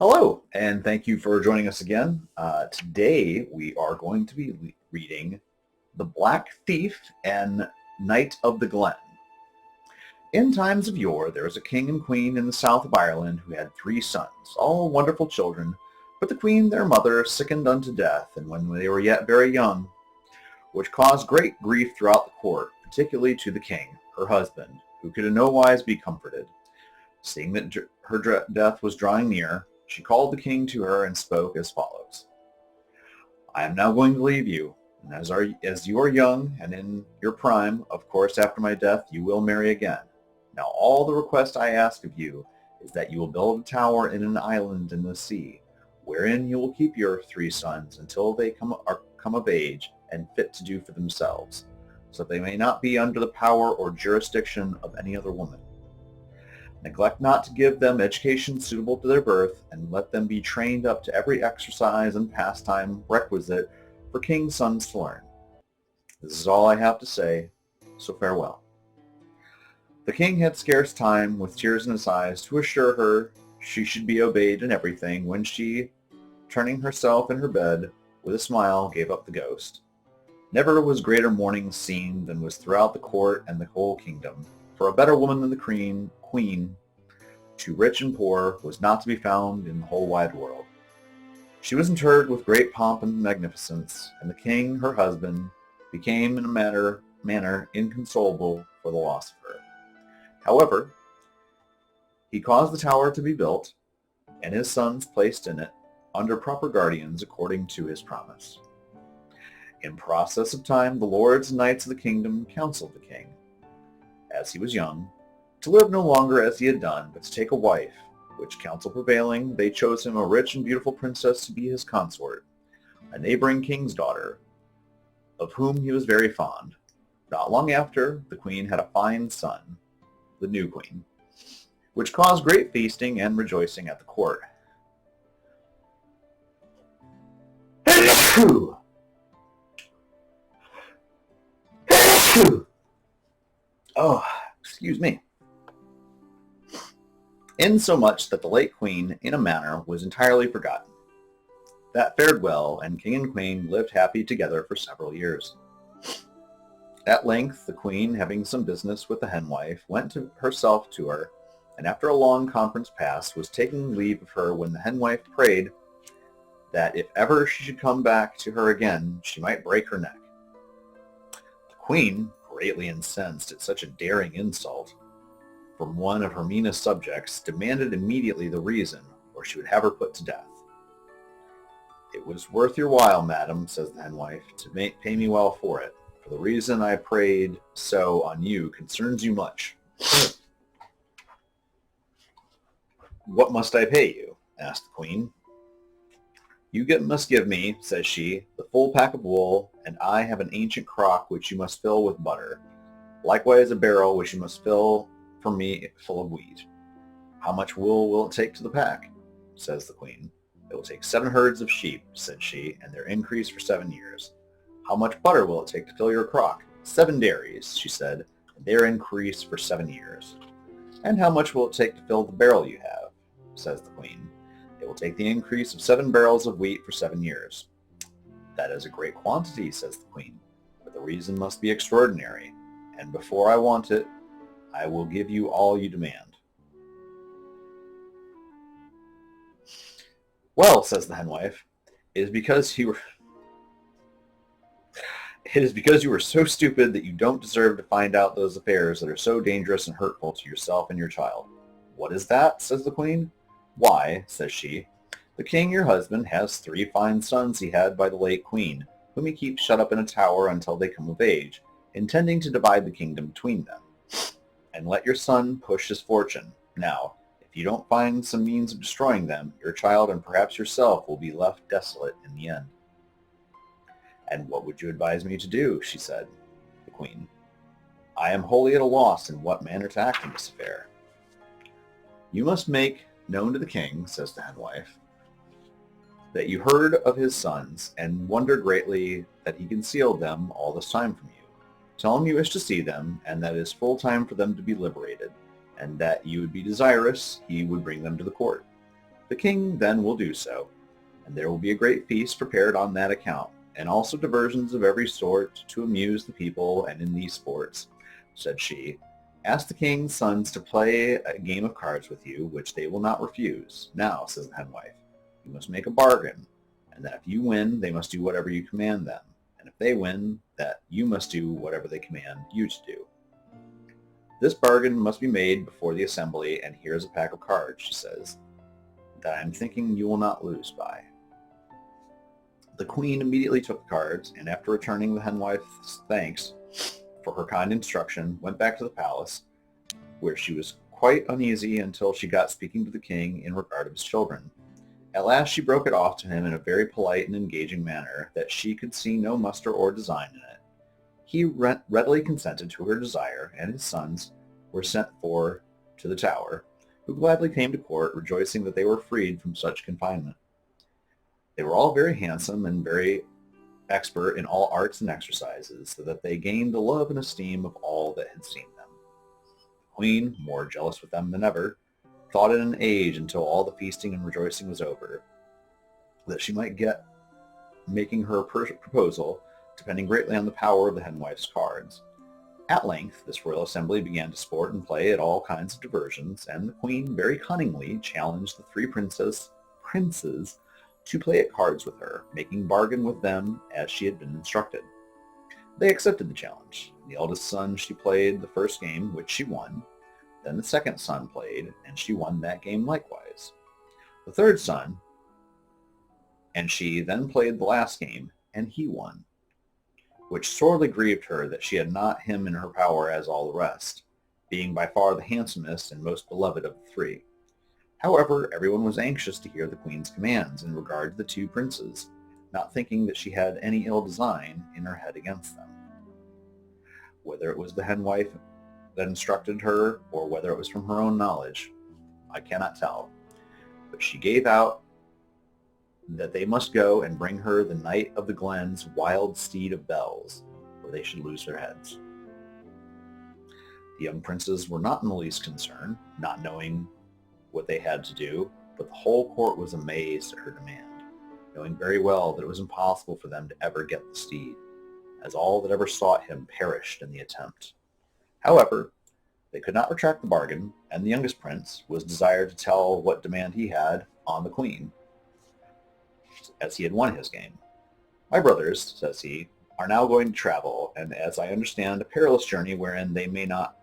Hello, and thank you for joining us again. Today we are going to be reading The Black Thief and Knight of the Glen. In times of yore, there was a king and queen in the south of Ireland who had 3 sons, all wonderful children, but the queen, their mother, sickened unto death, and when they were yet very young, which caused great grief throughout the court, particularly to the king, her husband, who could in no wise be comforted. Seeing that her death was drawing near, she called the king to her and spoke as follows. I am now going to leave you, and as you are young and in your prime, of course after my death you will marry again. Now all the request I ask of you is that you will build a tower in an island in the sea, wherein you will keep your 3 sons until they come of age and fit to do for themselves, so that they may not be under the power or jurisdiction of any other woman. Neglect not to give them education suitable to their birth, and let them be trained up to every exercise and pastime requisite for king's sons to learn. This is all I have to say, so farewell. The king had scarce time, with tears in his eyes, to assure her she should be obeyed in everything, when she, turning herself in her bed, with a smile gave up the ghost. Never was greater mourning seen than was throughout the court and the whole kingdom, for a better woman than the queen, to rich and poor, was not to be found in the whole wide world. She was interred with great pomp and magnificence, and the king, her husband, became in a manner inconsolable for the loss of her. However, he caused the tower to be built, and his sons placed in it, under proper guardians according to his promise. In process of time, the lords and knights of the kingdom counseled the king, as he was young, to live no longer as he had done, but to take a wife, which counsel prevailing, they chose him a rich and beautiful princess to be his consort, a neighboring king's daughter, of whom he was very fond. Not long after, the queen had a fine son, the new queen, which caused great feasting and rejoicing at the court. Oh, excuse me. Insomuch that the late queen, in a manner, was entirely forgotten. That fared well, and king and queen lived happy together for several years. At length, the queen, having some business with the henwife, went herself to her, and after a long conference past, was taking leave of her when the henwife prayed that if ever she should come back to her again, she might break her neck. The queen, greatly incensed at such a daring insult from one of her meanest subjects, demanded immediately the reason, or she would have her put to death. It was worth your while, madam, says the henwife, to pay me well for it, for the reason I prayed so on you concerns you much. What must I pay you? Asked the queen. You must give me, says she, the full pack of wool, and I have an ancient crock which you must fill with butter, likewise a barrel which you must fill for me full of wheat. How much wool will it take to the pack? Says the queen. It will take 7 herds of sheep, said she, and their increase for 7 years. How much butter will it take to fill your crock? 7 dairies, she said, and their increase for 7 years. And how much will it take to fill the barrel you have? Says the queen. It will take the increase of 7 barrels of wheat for 7 years. That is a great quantity, says the queen, but the reason must be extraordinary, and before I want it, I will give you all you demand. Well, says the henwife, it is because you were so stupid that you don't deserve to find out those affairs that are so dangerous and hurtful to yourself and your child. What is that? Says the queen. Why, says she, the king, your husband, has 3 fine sons he had by the late queen, whom he keeps shut up in a tower until they come of age, intending to divide the kingdom between them. And let your son push his fortune. Now, if you don't find some means of destroying them, your child and perhaps yourself will be left desolate in the end. And what would you advise me to do? She said, the queen. I am wholly at a loss in what manner to act in this affair. You must make known to the king, says the henwife, that you heard of his sons, and wonder greatly that he concealed them all this time from you. Tell him you wish to see them, and that it is full time for them to be liberated, and that you would be desirous he would bring them to the court. The king then will do so, and there will be a great feast prepared on that account, and also diversions of every sort to amuse the people, and in these sports, said she, ask the king's sons to play a game of cards with you, which they will not refuse. Now, says the henwife, you must make a bargain, and that if you win, they must do whatever you command them, and if they win, that you must do whatever they command you to do. This bargain must be made before the assembly, and here's a pack of cards, she says, that I am thinking you will not lose by. The queen immediately took the cards, and after returning the henwife's thanks for her kind instruction, went back to the palace, where she was quite uneasy until she got speaking to the king in regard of his children. At last she broke it off to him in a very polite and engaging manner that she could see no muster or design in it. He readily consented to her desire, and his sons were sent for to the tower, who gladly came to court, rejoicing that they were freed from such confinement. They were all very handsome and very expert in all arts and exercises, so that they gained the love and esteem of all that had seen them. The queen, more jealous with them than ever, thought it an age until all the feasting and rejoicing was over, that she might get making her proposal, depending greatly on the power of the henwife's cards. At length, this royal assembly began to sport and play at all kinds of diversions, and the queen very cunningly challenged the three princes to play at cards with her, making bargain with them as she had been instructed. They accepted the challenge. The eldest son she played the first game, which she won. Then the second son played, and she won that game likewise. The third son and she then played the last game, and he won, which sorely grieved her that she had not him in her power as all the rest, being by far the handsomest and most beloved of the three. However, everyone was anxious to hear the queen's commands in regard to the two princes, not thinking that she had any ill design in her head against them. Whether it was the henwife that instructed her, or whether it was from her own knowledge, I cannot tell, but she gave out that they must go and bring her the Knight of the Glen's wild steed of bells, or they should lose their heads. The young princes were not in the least concerned, not knowing what they had to do, but the whole court was amazed at her demand, knowing very well that it was impossible for them to ever get the steed, as all that ever sought him perished in the attempt. However, they could not retract the bargain, and the youngest prince was desired to tell what demand he had on the queen, as he had won his game. My brothers, says he, are now going to travel, and as I understand, a perilous journey wherein they may not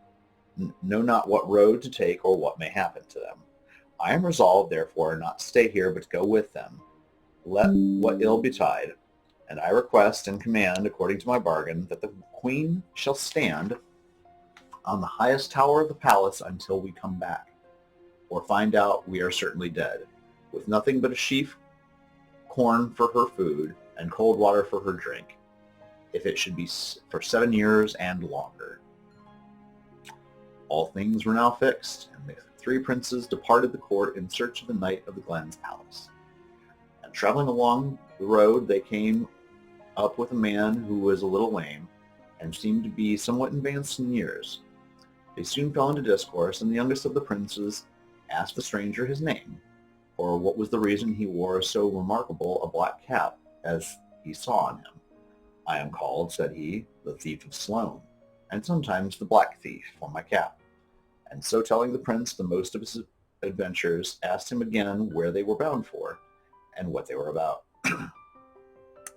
know not what road to take or what may happen to them. I am resolved, therefore, not to stay here, but to go with them, let what ill betide, and I request and command, according to my bargain, that the queen shall stand on the highest tower of the palace until we come back, or find out we are certainly dead, with nothing but a sheaf corn for her food and cold water for her drink, if it should be for 7 years and longer. All things were now fixed, and the three princes departed the court in search of the Knight of the Glen's palace. And traveling along the road, they came up with a man who was a little lame, and seemed to be somewhat advanced in years. They soon fell into discourse, and the youngest of the princes asked the stranger his name, or what was the reason he wore so remarkable a black cap as he saw on him. I am called, said he, the thief of Sloane, and sometimes the black thief, for my cap. And so telling the prince the most of his adventures, asked him again where they were bound for, and what they were about.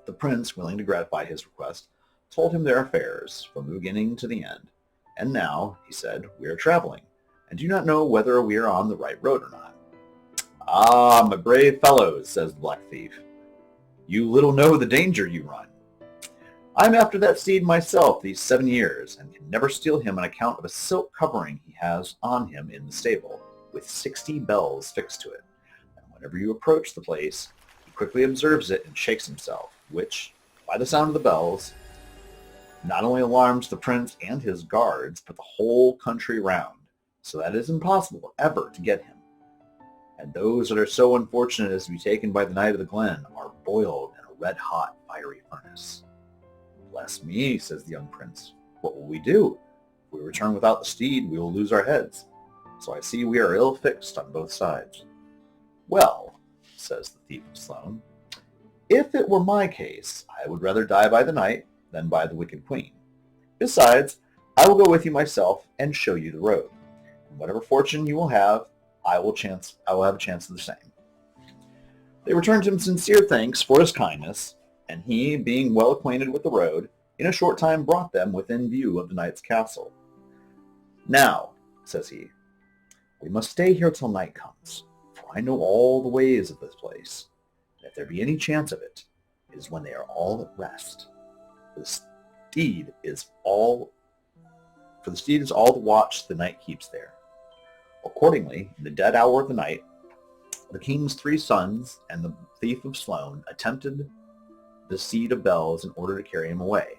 The prince, willing to gratify his request, told him their affairs, from the beginning to the end. And now, he said, we are traveling, and do not know whether we are on the right road or not. Ah, my brave fellows, says the black thief, you little know the danger you run. I am after that steed myself these 7 years, and can never steal him on account of a silk covering he has on him in the stable, with 60 bells fixed to it. And whenever you approach the place, he quickly observes it and shakes himself, which, by the sound of the bells, not only alarms the prince and his guards, but the whole country round, so that it is impossible ever to get him. And those that are so unfortunate as to be taken by the Knight of the Glen are boiled in a red-hot fiery furnace. Bless me, says the young prince. What will we do? If we return without the steed, we will lose our heads. So I see we are ill fixed on both sides. Well, says the Thief of Sloan, if it were my case, I would rather die by the knight than by the wicked queen. Besides, I will go with you myself and show you the road. And whatever fortune you will have, I will have a chance of the same. They returned him sincere thanks for his kindness, and he, being well acquainted with the road, in a short time brought them within view of the knight's castle. Now, says he, we must stay here till night comes, for I know all the ways of this place. And if there be any chance of it, it is when they are all at rest. For the steed is all the watch the knight keeps there. Accordingly, in the dead hour of the night, the king's 3 sons and the Thief of Sloan attempted the Steed of Bells in order to carry him away.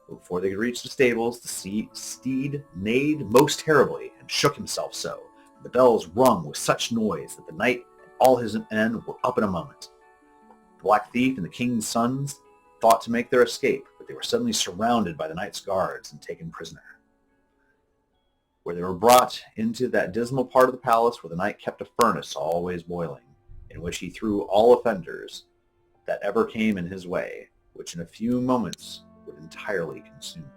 But before they could reach the stables, the steed neighed most terribly and shook himself so. The bells rung with such noise that the knight and all his men were up in a moment. The Black Thief and the king's sons thought to make their escape, but they were suddenly surrounded by the knight's guards and taken prisoner, where they were brought into that dismal part of the palace where the knight kept a furnace always boiling, in which he threw all offenders that ever came in his way, which in a few moments would entirely consume him.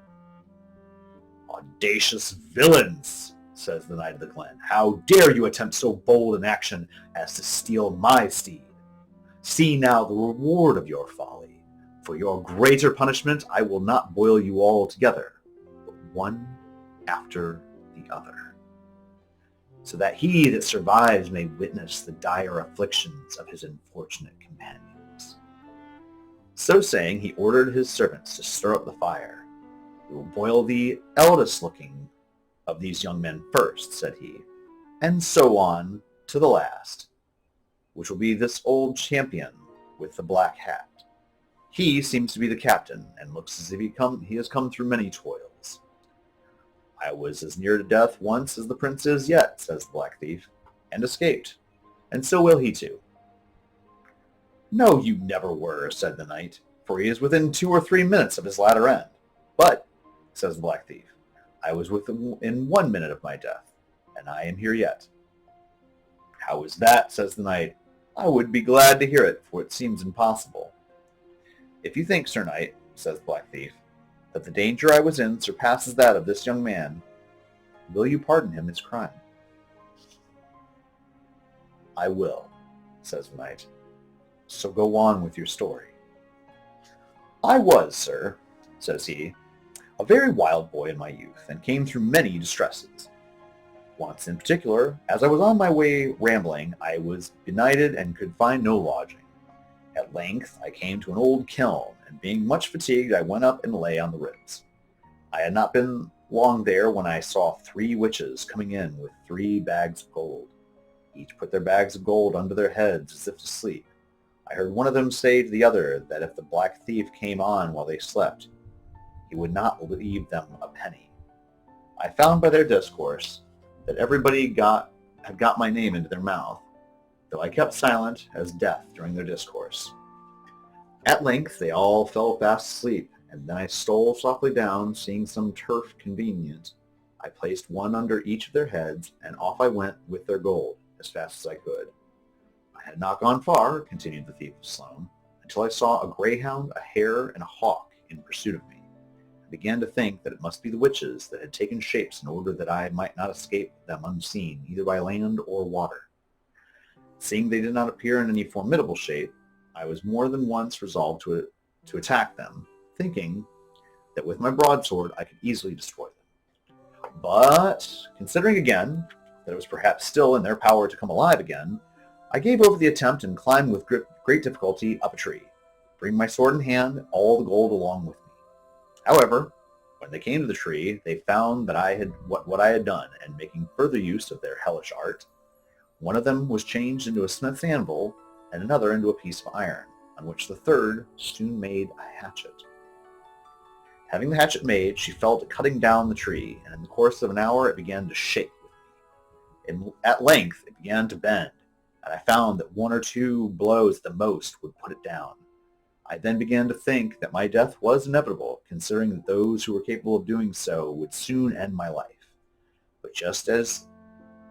Audacious villains, says the Knight of the Glen, how dare you attempt so bold an action as to steal my steed? See now the reward of your folly. For your greater punishment I will not boil you all together, but one after the other, so that he that survives may witness the dire afflictions of his unfortunate companions. So saying, he ordered his servants to stir up the fire. We will boil the eldest looking of these young men first, said he, and so on to the last, which will be this old champion with the black hat. He seems to be the captain, and looks as if he has come through many toils. I was as near to death once as the prince is yet, says the Black Thief, and escaped, and so will he too. No, you never were, said the knight, for he is within 2 or 3 minutes of his latter end. But, says the Black Thief, I was within 1 minute of my death, and I am here yet. How is that, says the knight? I would be glad to hear it, for it seems impossible. If you think, Sir Knight, says the Black Thief, that the danger I was in surpasses that of this young man, will you pardon him his crime? I will, says the knight. So go on with your story. I was, sir, says he, a very wild boy in my youth, and came through many distresses. Once in particular, as I was on my way rambling, I was benighted and could find no lodging. At length I came to an old kiln, and being much fatigued, I went up and lay on the ribs. I had not been long there when I saw 3 witches coming in with 3 bags of gold. Each put their bags of gold under their heads as if to sleep. I heard one of them say to the other that if the Black Thief came on while they slept, he would not leave them a penny. I found by their discourse that everybody had got my name into their mouth, though I kept silent as death during their discourse. At length they all fell fast asleep, and then I stole softly down, seeing some turf convenient. I placed one under each of their heads, and off I went with their gold, as fast as I could. I had not gone far, continued the Thief of Sloan, until I saw a greyhound, a hare, and a hawk in pursuit of me. I began to think that it must be the witches that had taken shapes in order that I might not escape them unseen, either by land or water. Seeing they did not appear in any formidable shape, I was more than once resolved to attack them, thinking that with my broadsword I could easily destroy them. But, considering again that it was perhaps still in their power to come alive again, I gave over the attempt and climbed with great difficulty up a tree, bringing my sword in hand, all the gold along with me. However, when they came to the tree, they found that I had what I had done, and making further use of their hellish art, one of them was changed into a smith's anvil, and another into a piece of iron, on which the third soon made a hatchet. Having the hatchet made, she fell to cutting down the tree, and in the course of an hour it began to shake with me. At length it began to bend, and I found that 1 or 2 blows at the most would put it down. I then began to think that my death was inevitable, considering that those who were capable of doing so would soon end my life. But just as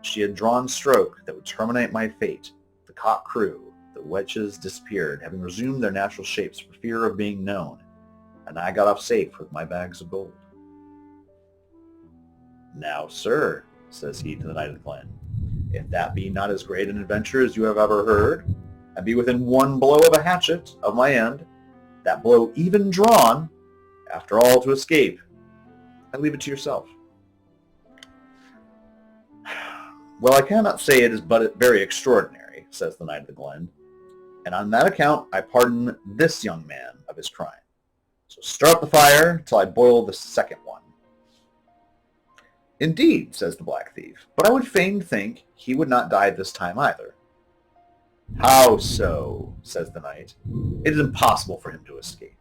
she had drawn stroke that would terminate my fate, the cock crew. The witches disappeared, having resumed their natural shapes for fear of being known, and I got off safe with my bags of gold. Now, sir, says he to the Knight of the Glen, if that be not as great an adventure as you have ever heard, and be within one blow of a hatchet of my end, that blow even drawn, after all to escape, I leave it to yourself. Well, I cannot say it is but very extraordinary, says the Knight of the Glen, and on that account I pardon this young man of his crime. So stir up the fire till I boil the second one. Indeed, says the Black Thief, but I would fain think he would not die this time either. How so, says the knight. It is impossible for him to escape.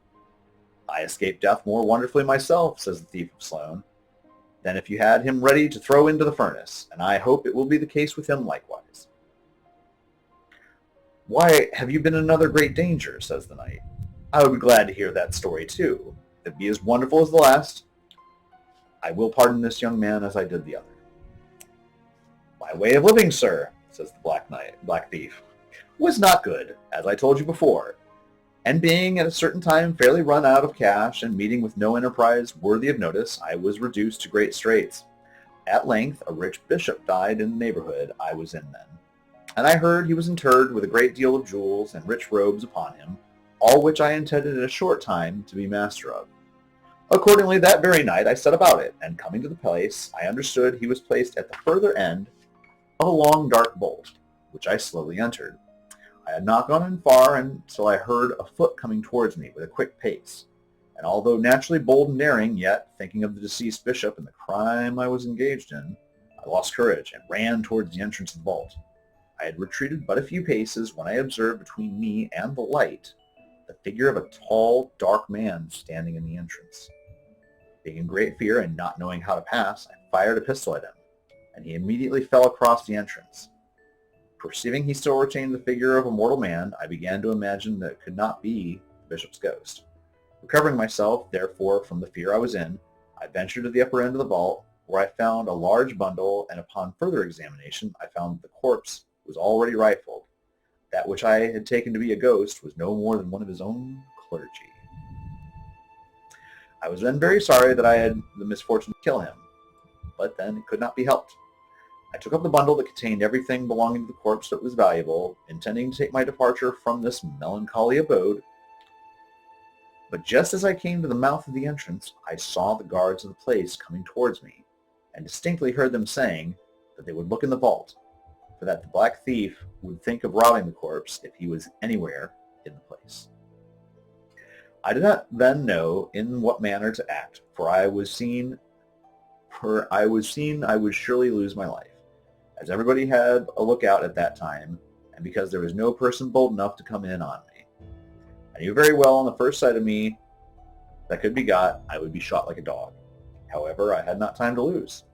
I escaped death more wonderfully myself, says the Thief of Sloan, than if you had him ready to throw into the furnace, and I hope it will be the case with him likewise. Why, have you been in another great danger, says the knight. I would be glad to hear that story too. If it be as wonderful as the last, I will pardon this young man as I did the other. My way of living, sir, says the Black Thief, was not good, as I told you before, and being at a certain time fairly run out of cash and meeting with no enterprise worthy of notice, I was reduced to great straits. At length, a rich bishop died in the neighborhood I was in then, and I heard he was interred with a great deal of jewels and rich robes upon him, all which I intended in a short time to be master of. Accordingly, that very night I set about it, and coming to the place, I understood he was placed at the further end of a long dark vault, which I slowly entered. I had not gone in far until I heard a foot coming towards me with a quick pace, and although naturally bold and daring, yet, thinking of the deceased bishop and the crime I was engaged in, I lost courage and ran towards the entrance of the vault. I had retreated but a few paces when I observed between me and the light the figure of a tall, dark man standing in the entrance. Being in great fear and not knowing how to pass, I fired a pistol at him, and he immediately fell across the entrance. Perceiving he still retained the figure of a mortal man, I began to imagine that it could not be the bishop's ghost. Recovering myself, therefore, from the fear I was in, I ventured to the upper end of the vault, where I found a large bundle, and upon further examination, I found that the corpse was already rifled. That which I had taken to be a ghost was no more than one of his own clergy. I was then very sorry that I had the misfortune to kill him, but then it could not be helped. I took up the bundle that contained everything belonging to the corpse that was valuable, intending to take my departure from this melancholy abode. But just as I came to the mouth of the entrance, I saw the guards of the place coming towards me, and distinctly heard them saying that they would look in the vault, for that the Black Thief would think of robbing the corpse if he was anywhere in the place. I did not then know in what manner to act, for I was seen I would surely lose my life, as everybody had a lookout at that time, and because there was no person bold enough to come in on me. I knew very well on the first sight of me that could be got, I would be shot like a dog. However, I had not time to lose.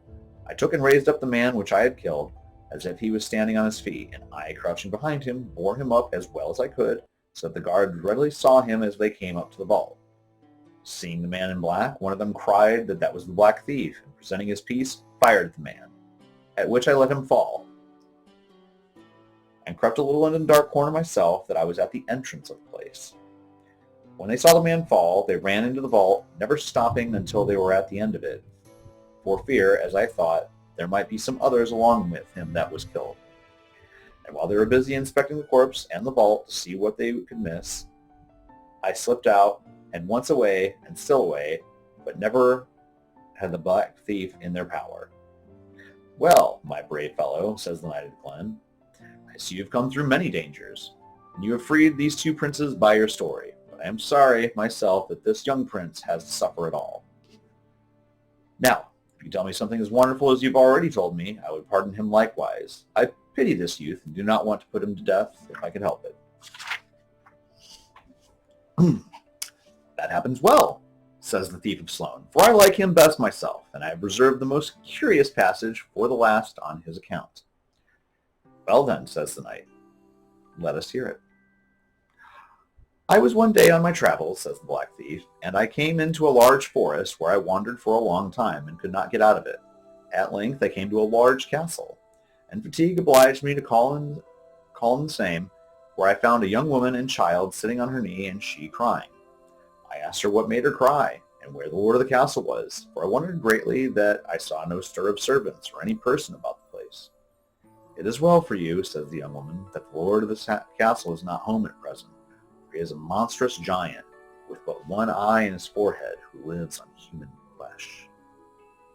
I took and raised up the man which I had killed, as if he was standing on his feet, and I, crouching behind him, bore him up as well as I could, so that the guards readily saw him as they came up to the vault. Seeing the man in black, one of them cried that was the Black Thief, and presenting his piece, fired at the man, at which I let him fall, and crept a little into the dark corner myself, that I was at the entrance of the place. When they saw the man fall, they ran into the vault, never stopping until they were at the end of it, for fear, as I thought, there might be some others along with him that was killed. And while they were busy inspecting the corpse and the vault to see what they could miss, I slipped out, and once away, and still away, but never had the Black Thief in their power. Well, my brave fellow, says the Knight of the Glen, I see you have come through many dangers, and you have freed these two princes by your story, but I am sorry myself that this young prince has to suffer it all. Now, if you tell me something as wonderful as you've already told me, I would pardon him likewise. I pity this youth and do not want to put him to death if I could help it. That happens well, says the Thief of Sloan, for I like him best myself, and I have reserved the most curious passage for the last on his account. Well then, says the knight, let us hear it. I was one day on my travels, says the Black Thief, and I came into a large forest where I wandered for a long time and could not get out of it. At length I came to a large castle, and fatigue obliged me to call call them the same, where I found a young woman and child sitting on her knee and she crying. I asked her what made her cry and where the lord of the castle was, for I wondered greatly that I saw no stir of servants or any person about the place. It is well for you, says the young woman, that the lord of the castle is not home at present, for he is a monstrous giant with but one eye in his forehead who lives on human flesh.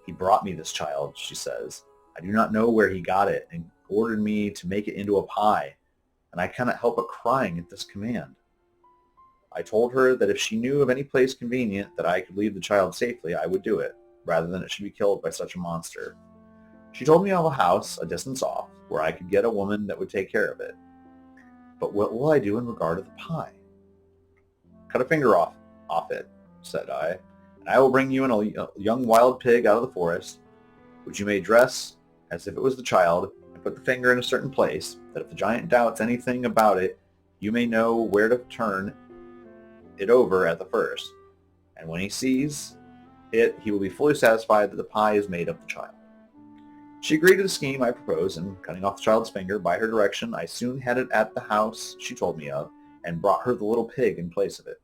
He brought me this child, she says. I do not know where he got it and ordered me to make it into a pie, and I cannot help but crying at this command. I told her that if she knew of any place convenient that I could leave the child safely, I would do it, rather than it should be killed by such a monster. She told me of a house a distance off, where I could get a woman that would take care of it. But what will I do in regard to the pie? Cut a finger off it, said I, and I will bring you in a young wild pig out of the forest, which you may dress as if it was the child, and put the finger in a certain place, that if the giant doubts anything about it, you may know where to turn it over at the first, and when he sees it, he will be fully satisfied that the pie is made of the child. She agreed to the scheme I proposed, and cutting off the child's finger by her direction, I soon had it at the house she told me of, and brought her the little pig in place of it.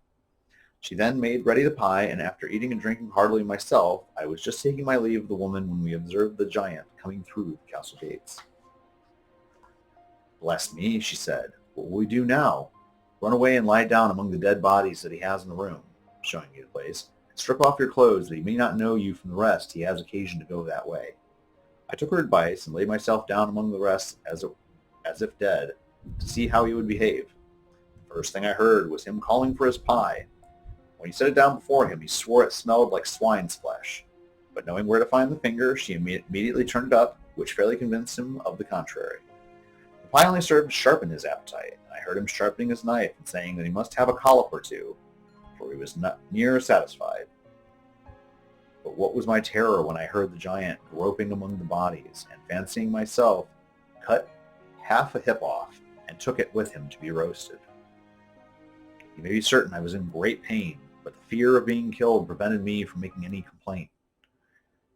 She then made ready the pie, and after eating and drinking heartily myself, I was just taking my leave of the woman when we observed the giant coming through the castle gates. Bless me, she said, what will we do now? Run away and lie down among the dead bodies that he has in the room, showing me the place, and strip off your clothes that he may not know you from the rest he has occasion to go that way. I took her advice and laid myself down among the rest as if dead, to see how he would behave. The first thing I heard was him calling for his pie. When he set it down before him, he swore it smelled like swine's flesh. But knowing where to find the finger, she immediately turned it up, which fairly convinced him of the contrary. The pie only served to sharpen his appetite, and I heard him sharpening his knife and saying that he must have a collop or two, for he was not near satisfied. But what was my terror when I heard the giant groping among the bodies, and fancying myself, cut half a hip off, and took it with him to be roasted. You may be certain I was in great pain, but the fear of being killed prevented me from making any complaint.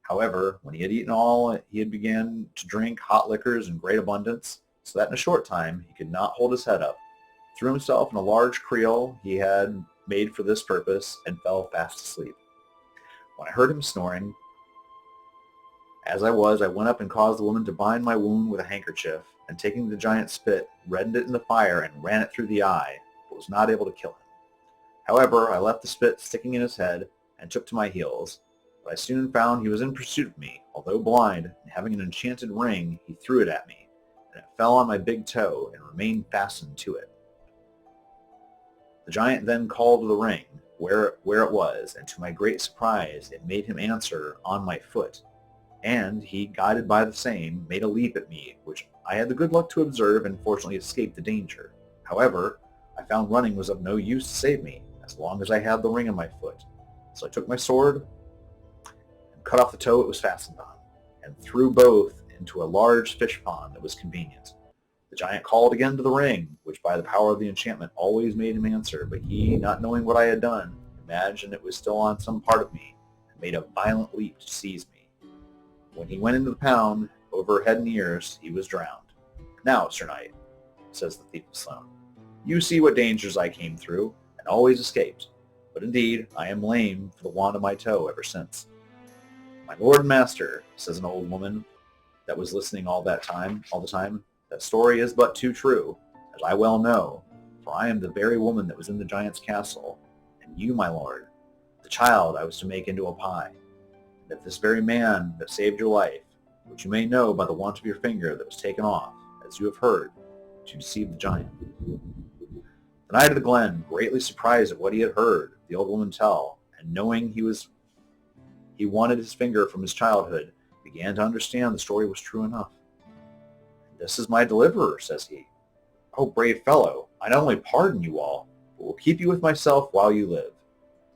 However, when he had eaten all, he had began to drink hot liquors in great abundance, so that in a short time he could not hold his head up, threw himself in a large creel he had made for this purpose, and fell fast asleep. When I heard him snoring, as I went up and caused the woman to bind my wound with a handkerchief, and taking the giant's spit, reddened it in the fire and ran it through the eye, but was not able to kill him. However, I left the spit sticking in his head, and took to my heels, but I soon found he was in pursuit of me. Although blind, and having an enchanted ring, he threw it at me, and it fell on my big toe and remained fastened to it. The giant then called to the ring where it was, and to my great surprise it made him answer on my foot, and he, guided by the same, made a leap at me, which I had the good luck to observe and fortunately escaped the danger. However, I found running was of no use to save me, as long as I had the ring on my foot. So I took my sword and cut off the toe it was fastened on, and threw both into a large fish pond that was convenient. The giant called again to the ring, which by the power of the enchantment always made him answer, but he, not knowing what I had done, imagined it was still on some part of me, and made a violent leap to seize me. When he went into the pound, over head and ears, he was drowned. Now, Sir Knight, says the thief of Sloane, you see what dangers I came through, and always escaped. But indeed, I am lame for the want of my toe ever since. My lord and master, says an old woman that was listening all the time, that story is but too true, as I well know, for I am the very woman that was in the giant's castle, and you, my lord, the child I was to make into a pie, and that this very man that saved your life, which you may know by the want of your finger that was taken off, as you have heard, to deceive the giant. The knight of the Glen, greatly surprised at what he had heard the old woman tell, and knowing he wanted his finger from his childhood, began to understand the story was true enough. This is my deliverer, says he. Oh, brave fellow, I not only pardon you all, but will keep you with myself while you live,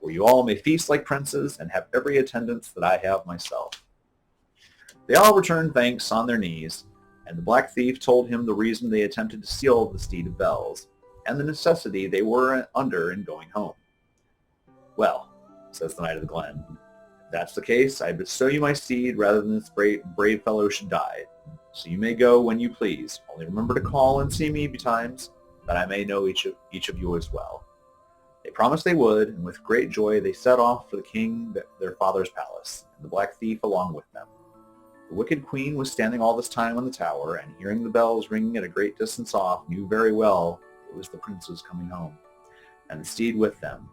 where you all may feast like princes and have every attendance that I have myself. They all returned thanks on their knees, and the black thief told him the reason they attempted to steal the steed of bells, and the necessity they were under in going home. Well, says the knight of the Glen, if that's the case, I bestow you my steed rather than this brave fellow should die. So you may go when you please. Only remember to call and see me betimes, that I may know each of you as well." They promised they would, and with great joy they set off for the king, their father's palace, and the Black Thief along with them. The wicked queen was standing all this time on the tower, and hearing the bells ringing at a great distance off, knew very well it was the princes coming home, and the steed with them,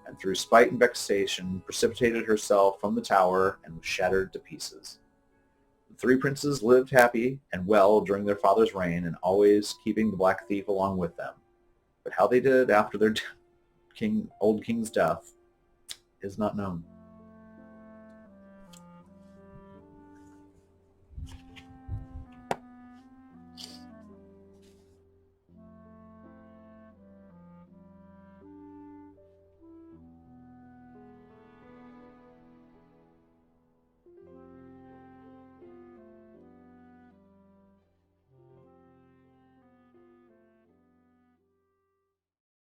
and through spite and vexation precipitated herself from the tower and was shattered to pieces. The three princes lived happy and well during their father's reign, and always keeping the Black Thief along with them. But how they did after their old king's death is not known.